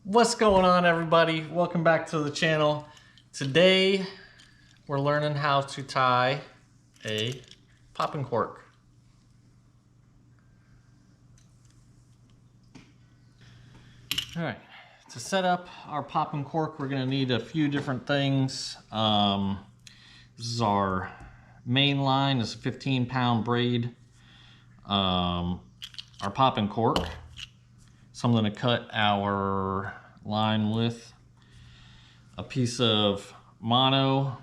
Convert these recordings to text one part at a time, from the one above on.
What's going on, everybody? Welcome back to the channel. Today we're learning how to tie a popping cork. All right, to set up our popping cork, we're going to need a few different things. This is our main line. It's a 15-pound braid. Our popping cork, something to cut our line with, a piece of mono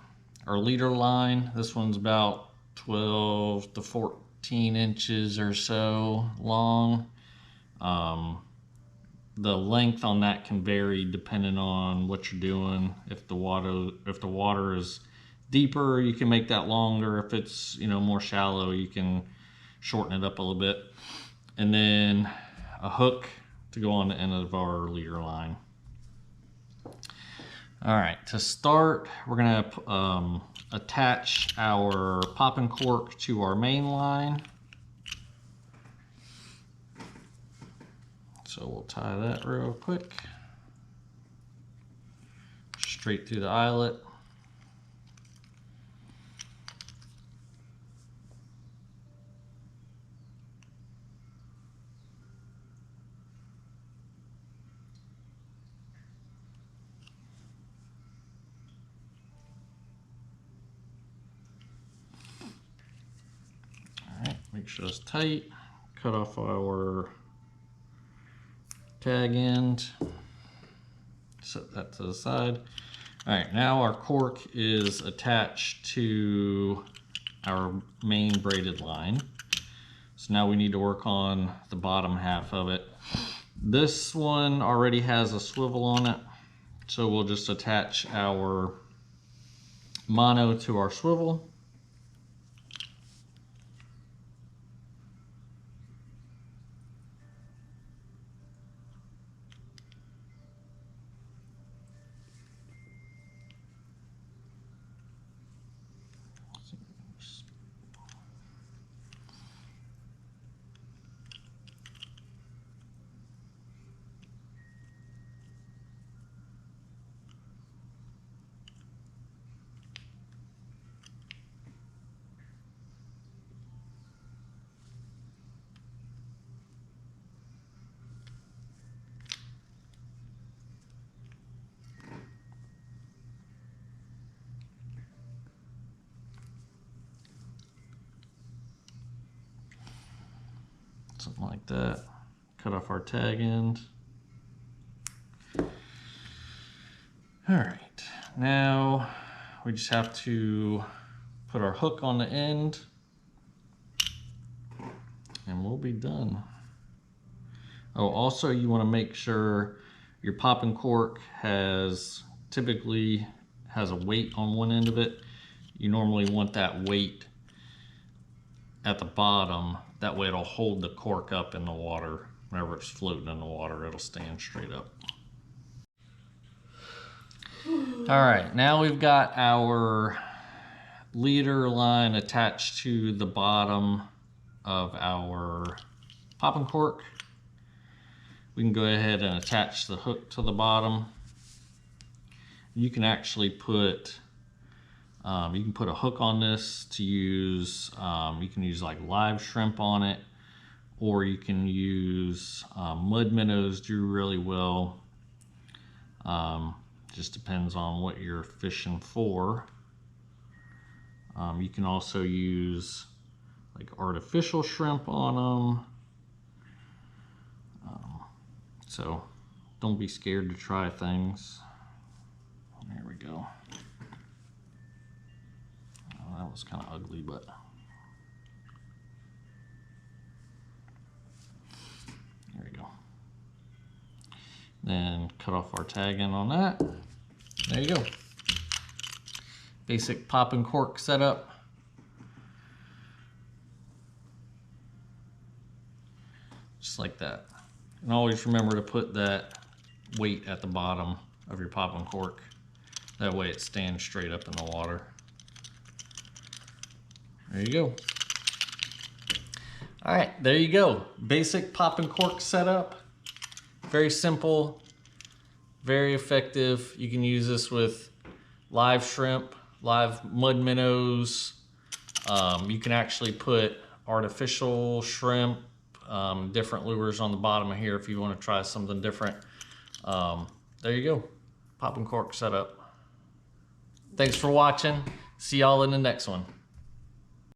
or leader line. This one's about 12 to 14 inches or so long. The length on that can vary depending on what you're doing. If the water is deeper, you can make that longer. If it's more shallow, you can shorten it up a little bit. And then a hook to go on the end of our leader line. All right, to start, we're gonna attach our popping cork to our main line. So we'll tie that real quick, straight through the eyelet. All right, make sure it's tight. Cut off our tag end, set that to the side. All right, now our cork is attached to our main braided line. So now we need to work on the bottom half of it. This one already has a swivel on it, so we'll just attach our mono to our swivel. Something like that. Cut off our tag end. All right, now we just have to put our hook on the end and we'll be done. Oh, also you want to make sure your popping cork typically has a weight on one end of it. You normally want that weight at the bottom. That way it'll hold the cork up in the water. Whenever it's floating in the water, it'll stand straight up. All right, now we've got our leader line attached to the bottom of our popping cork. We can go ahead and attach the hook to the bottom. You can actually put a hook on this to use. You can use like live shrimp on it, or you can use mud minnows do really well. Just depends on what you're fishing for. You can also use like artificial shrimp on them. So don't be scared to try things. There we go. Oh, that was kind of ugly, but there we go. Then cut off our tag end on that. There you go. Basic popping cork setup. Just like that. And always remember to put that weight at the bottom of your popping cork. That way it stands straight up in the water. There you go. All right, there you go. Basic popping cork setup. Very simple. Very effective. You can use this with live shrimp, live mud minnows. You can actually put artificial shrimp, different lures on the bottom of here if you want to try something different. There you go. Popping cork setup. Thanks for watching. See y'all in the next one.